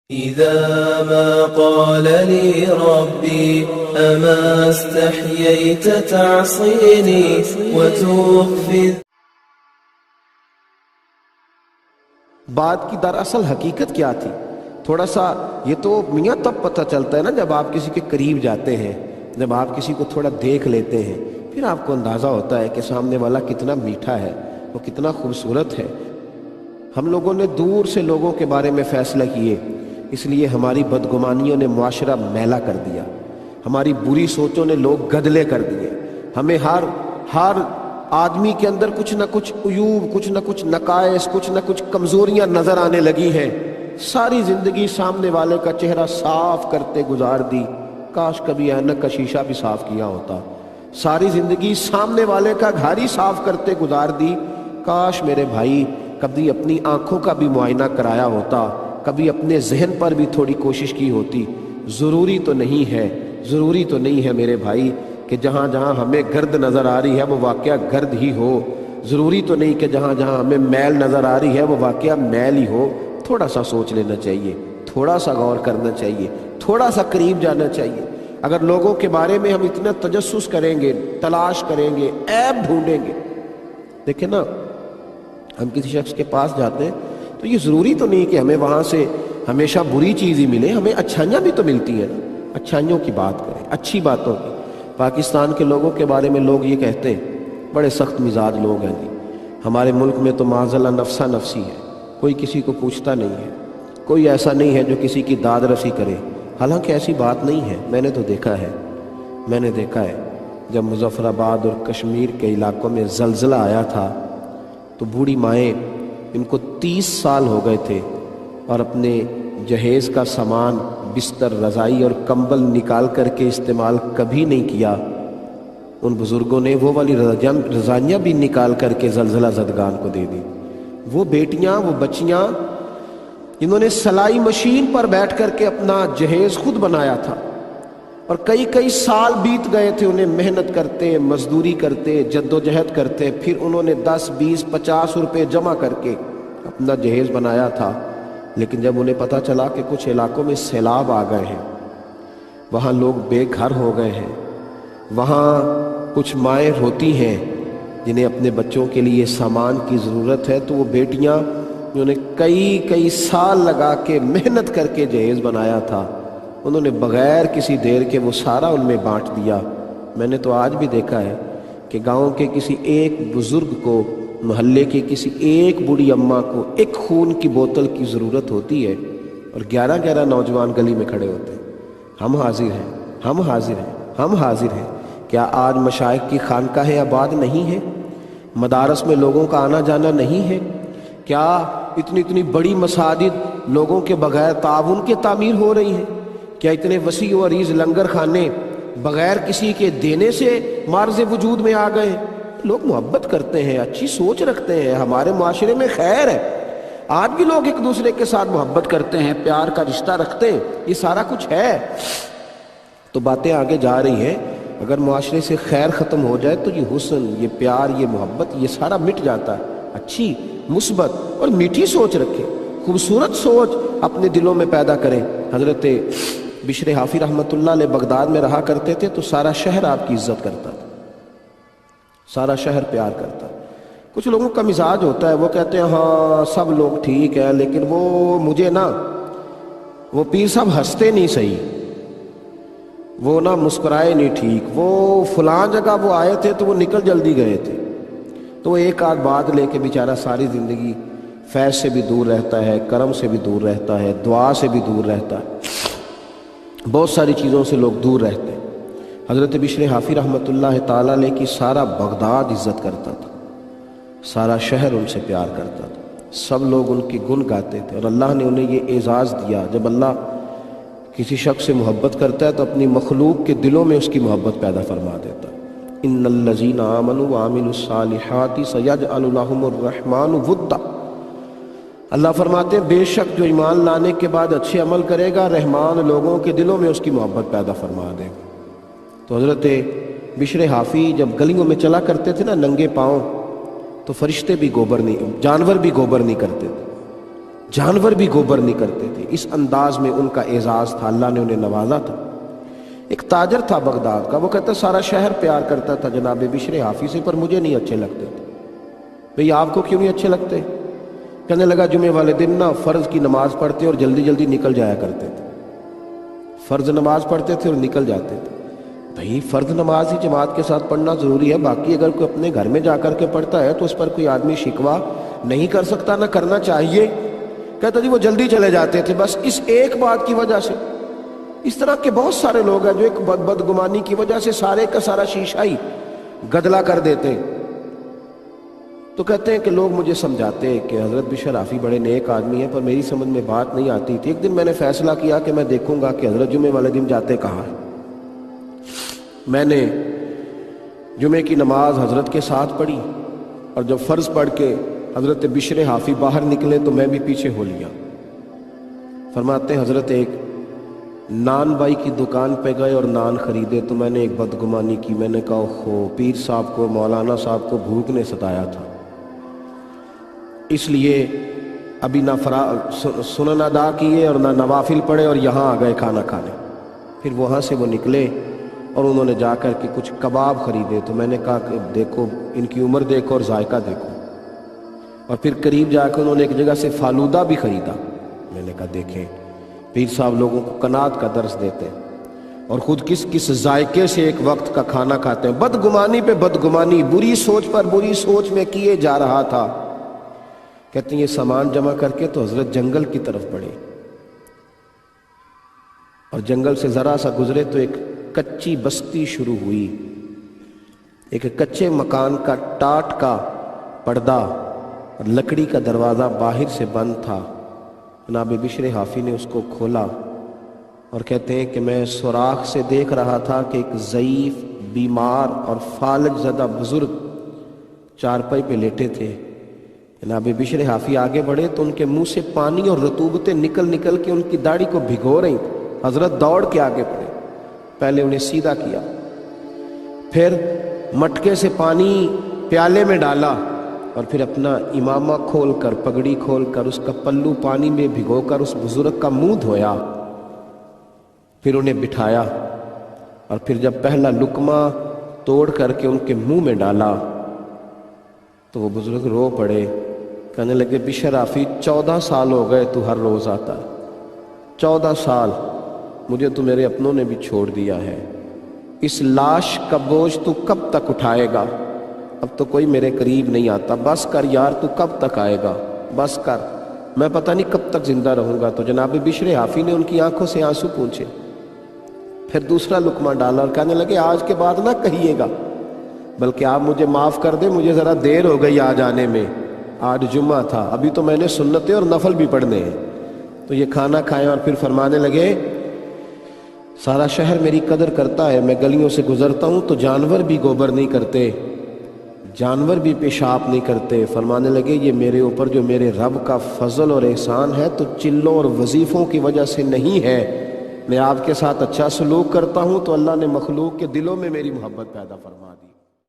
إذا ما قال لي ربي أما استحييت تعصيني وتخفي. بات کی دراصل حقیقت کیا تھی؟ تھوڑا سا یہ تو میاں تب پتہ چلتا ہے نا جب آپ کسی کے قریب جاتے ہیں، جب آپ کسی کو تھوڑا دیکھ لیتے ہیں، پھر آپ کو اندازہ ہوتا ہے کہ سامنے والا کتنا میٹھا ہے، وہ کتنا خوبصورت ہے. ہم لوگوں نے دور سے لوگوں کے بارے میں فیصلہ کیے، اس لیے ہماری بدگمانیوں نے معاشرہ میلا کر دیا، ہماری بری سوچوں نے لوگ گدلے کر دیے. ہمیں ہر آدمی کے اندر کچھ نہ کچھ عیوب، کچھ نہ کچھ نقائص، کچھ نہ کچھ کمزوریاں نظر آنے لگی ہیں. ساری زندگی سامنے والے کا چہرہ صاف کرتے گزار دی، کاش کبھی اینک کا شیشہ بھی صاف کیا ہوتا. ساری زندگی سامنے والے کا گھر ہی صاف کرتے گزار دی، کاش میرے بھائی کبھی اپنی آنکھوں کا بھی معائنہ کرایا ہوتا، کبھی اپنے ذہن پر بھی تھوڑی کوشش کی ہوتی. ضروری تو نہیں ہے میرے بھائی کہ جہاں جہاں ہمیں گرد نظر آ رہی ہے وہ واقعہ گرد ہی ہو. ضروری تو نہیں کہ جہاں جہاں ہمیں میل نظر آ رہی ہے وہ واقعہ میل ہی ہو. تھوڑا سا سوچ لینا چاہیے، تھوڑا سا غور کرنا چاہیے، تھوڑا سا قریب جانا چاہیے. اگر لوگوں کے بارے میں ہم اتنا تجسس کریں گے، تلاش کریں گے، عیب ڈھونڈیں گے. دیکھیں نا، ہم کسی شخص کے پاس جاتے ہیں تو یہ ضروری تو نہیں کہ ہمیں وہاں سے ہمیشہ بری چیز ہی ملے، ہمیں اچھائیاں بھی تو ملتی ہیں نا. اچھائیوں کی بات کریں، اچھی باتوں کی. پاکستان کے لوگوں کے بارے میں لوگ یہ کہتے ہیں بڑے سخت مزاج لوگ ہیں جی. ہمارے ملک میں تو معاذ اللہ نفسا نفسی ہے، کوئی کسی کو پوچھتا نہیں ہے، کوئی ایسا نہیں ہے جو کسی کی داد رسی کرے. حالانکہ ایسی بات نہیں ہے. میں نے دیکھا ہے جب مظفر آباد اور کشمیر کے علاقوں میں زلزلہ آیا تھا تو بوڑھی مائیں، ان کو 30 سال ہو گئے تھے اور اپنے جہیز کا سامان، بستر، رضائی اور کمبل نکال کر کے استعمال کبھی نہیں کیا. ان بزرگوں نے وہ والی رضائیاں بھی نکال کر کے زلزلہ زدگان کو دے دی. وہ بیٹیاں، وہ بچیاں جنہوں نے سلائی مشین پر بیٹھ کر کے اپنا جہیز خود بنایا تھا اور کئی سال بیت گئے تھے انہیں محنت کرتے، مزدوری کرتے، جد و جہد کرتے، پھر انہوں نے 10، 20، 50 روپے جمع کر کے اپنا جہیز بنایا تھا. لیکن جب انہیں پتہ چلا کہ کچھ علاقوں میں سیلاب آ گئے ہیں، وہاں لوگ بے گھر ہو گئے ہیں، وہاں کچھ مائیں ہوتی ہیں جنہیں اپنے بچوں کے لیے سامان کی ضرورت ہے، تو وہ بیٹیاں جنہوں نے کئی سال لگا کے محنت کر کے جہیز بنایا تھا، انہوں نے بغیر کسی دیر کے وہ سارا ان میں بانٹ دیا. میں نے تو آج بھی دیکھا ہے کہ گاؤں کے کسی ایک بزرگ کو، محلے کی کسی ایک بوڑھی اماں کو ایک خون کی بوتل کی ضرورت ہوتی ہے اور 11 نوجوان گلی میں کھڑے ہوتے ہیں. ہم حاضر ہیں. کیا آج مشائخ کی خانقاہیں آباد نہیں ہیں؟ مدارس میں لوگوں کا آنا جانا نہیں ہے؟ کیا اتنی بڑی مساجد لوگوں کے بغیر تعاون کے تعمیر ہو رہی ہیں؟ کیا اتنے وسیع و عریض لنگر خانے بغیر کسی کے دینے سے معرض وجود میں آ گئے؟ لوگ محبت کرتے ہیں، اچھی سوچ رکھتے ہیں، ہمارے معاشرے میں خیر ہے. آج بھی لوگ ایک دوسرے کے ساتھ محبت کرتے ہیں، پیار کا رشتہ رکھتے ہیں، یہ سارا کچھ ہے. تو باتیں آگے جا رہی ہیں. اگر معاشرے سے خیر ختم ہو جائے تو یہ حسن، یہ پیار، یہ محبت، یہ سارا مٹ جاتا ہے. اچھی، مثبت اور میٹھی سوچ رکھیں، خوبصورت سوچ اپنے دلوں میں پیدا کریں. حضرت بشر حافی رحمۃ اللہ علیہ بغداد میں رہا کرتے تھے تو سارا شہر آپ کی عزت کرتا تھا، سارا شہر پیار کرتا. کچھ لوگوں کا مزاج ہوتا ہے، وہ کہتے ہیں ہاں سب لوگ ٹھیک ہے لیکن مجھے نا وہ پیر صاحب ہنستے نہیں صحیح، وہ نہ مسکرائے نہیں ٹھیک، وہ فلاں جگہ وہ آئے تھے تو وہ نکل جلدی گئے تھے. تو وہ ایک آدھ بات لے کے بیچارہ ساری زندگی فیض سے بھی دور رہتا ہے، کرم سے بھی دور رہتا ہے، دعا سے بھی دور رہتا ہے، بہت ساری چیزوں سے لوگ دور رہتے ہیں. حضرت بشر حافی رحمۃ اللہ تعالیٰ علیہ کی سارا بغداد عزت کرتا تھا، سارا شہر ان سے پیار کرتا تھا، سب لوگ ان کی گن گاتے تھے. اور اللہ نے انہیں یہ اعزاز دیا، جب اللہ کسی شخص سے محبت کرتا ہے تو اپنی مخلوق کے دلوں میں اس کی محبت پیدا فرما دیتا ہے. ان الذین آمنوا وعملوا الصالحات سیجعل لهم الرحمن ودا. اللہ فرماتے ہیں بے شک جو ایمان لانے کے بعد اچھے عمل کرے گا، رحمان لوگوں کے دلوں میں اس کی محبت پیدا فرما دے گا. تو حضرت بشر حافی جب گلیوں میں چلا کرتے تھے نا ننگے پاؤں، تو فرشتے بھی جانور بھی گوبر نہیں کرتے تھے. جانور بھی گوبر نہیں کرتے تھے. اس انداز میں ان کا اعزاز تھا، اللہ نے انہیں نوازا تھا. ایک تاجر تھا بغداد کا، وہ کہتا سارا شہر پیار کرتا تھا جناب بشر حافی سے، پر مجھے نہیں اچھے لگتے تھے. بھئی آپ کو کیوں نہیں اچھے لگتے؟ کہنے لگا جمعے والے دن نا فرض کی نماز پڑھتے اور جلدی جلدی نکل جایا کرتے تھے. فرض نماز پڑھتے تھے اور نکل جاتے تھے. بھئی فرض نماز ہی جماعت کے ساتھ پڑھنا ضروری ہے، باقی اگر کوئی اپنے گھر میں جا کر کے پڑھتا ہے تو اس پر کوئی آدمی شکوہ نہیں کر سکتا، نہ کرنا چاہیے. کہتا جی وہ جلدی چلے جاتے تھے بس اس ایک بات کی وجہ سے. اس طرح کے بہت سارے لوگ ہیں جو ایک بدگمانی کی وجہ سے سارے کا سارا شیشہ ہی گدلا کر دیتے ہیں. تو کہتے ہیں کہ لوگ مجھے سمجھاتے کہ حضرت بشر حافی بڑے نیک آدمی ہیں، پر میری سمجھ میں بات نہیں آتی تھی. ایک دن میں نے فیصلہ کیا کہ میں دیکھوں گا کہ حضرت جمعے والے دن جاتے کہاں ہیں. میں نے جمعے کی نماز حضرت کے ساتھ پڑھی، اور جب فرض پڑھ کے حضرت بشر حافی باہر نکلے تو میں بھی پیچھے ہو لیا. فرماتے ہیں حضرت ایک نان بائی کی دکان پہ گئے اور نان خریدے تو میں نے ایک بدگمانی کی. میں نے کہا اوہو، پیر صاحب کو، مولانا صاحب کو بھوک نے ستایا تھا، اس لیے ابھی نہ سنن ادا کیے اور نہ نوافل پڑھے اور یہاں آ گئے کھانا کھانے. پھر وہاں سے وہ نکلے اور انہوں نے جا کر کے کچھ کباب خریدے تو میں نے کہا کہ دیکھو ان کی عمر دیکھو اور ذائقہ دیکھو. اور پھر قریب جا کے انہوں نے ایک جگہ سے فالودہ بھی خریدا. میں نے کہا دیکھیں پیر صاحب لوگوں کو قناعت کا درس دیتے ہیں اور خود کس کس ذائقے سے ایک وقت کا کھانا کھاتے ہیں. بدگمانی پہ بدگمانی، بری سوچ پر بری سوچ میں کیے جا رہا تھا. کہتے ہیں یہ سامان جمع کر کے تو حضرت جنگل کی طرف بڑھے، اور جنگل سے ذرا سا گزرے تو ایک کچی بستی شروع ہوئی. ایک کچے مکان کا ٹاٹ کا پردہ اور لکڑی کا دروازہ باہر سے بند تھا. جناب بشر حافی نے اس کو کھولا اور کہتے ہیں کہ میں سوراخ سے دیکھ رہا تھا کہ ایک ضعیف، بیمار اور فالج زدہ بزرگ چارپائی پہ لیٹے تھے. جناب بشر حافی آگے بڑھے تو ان کے منہ سے پانی اور رطوبتیں نکل نکل کے ان کی داڑھی کو بھگو رہی. حضرت دوڑ کے آگے بڑھے، پہلے انہیں سیدھا کیا، پھر مٹکے سے پانی پیالے میں ڈالا اور پھر اپنا امامہ کھول کر، پگڑی کھول کر اس کا پلو پانی میں بھگو کر اس بزرگ کا منہ دھویا. پھر انہیں بٹھایا اور پھر جب پہلا لقمہ توڑ کر کے ان کے منہ میں ڈالا تو وہ بزرگ رو پڑے. کہنے لگے بشر حافی 14 سال ہو گئے تو ہر روز آتا ہے، 14 سال مجھے تو میرے اپنوں نے بھی چھوڑ دیا ہے. اس لاش کا بوجھ تو کب تک اٹھائے گا؟ اب تو کوئی میرے قریب نہیں آتا. بس کر یار، تو کب تک آئے گا؟ بس کر، میں پتہ نہیں کب تک زندہ رہوں گا. تو جناب بشر حافی نے ان کی آنکھوں سے آنسو پونچھے. پھر دوسرا لقمہ ڈالا اور کہنے لگے آج کے بعد نہ کہیے گا، بلکہ آپ مجھے معاف کر دیں، مجھے ذرا دیر ہو گئی آج آنے میں، آج جمعہ تھا، ابھی تو میں نے سنتیں اور نفل بھی پڑھنے ہیں. تو یہ کھانا کھائیں اور پھر فرمانے لگے سارا شہر میری قدر کرتا ہے، میں گلیوں سے گزرتا ہوں تو جانور بھی گوبر نہیں کرتے، جانور بھی پیشاب نہیں کرتے. فرمانے لگے یہ میرے اوپر جو میرے رب کا فضل اور احسان ہے تو چلوں اور وظیفوں کی وجہ سے نہیں ہے. میں آپ کے ساتھ اچھا سلوک کرتا ہوں تو اللہ نے مخلوق کے دلوں میں میری محبت پیدا فرما دی.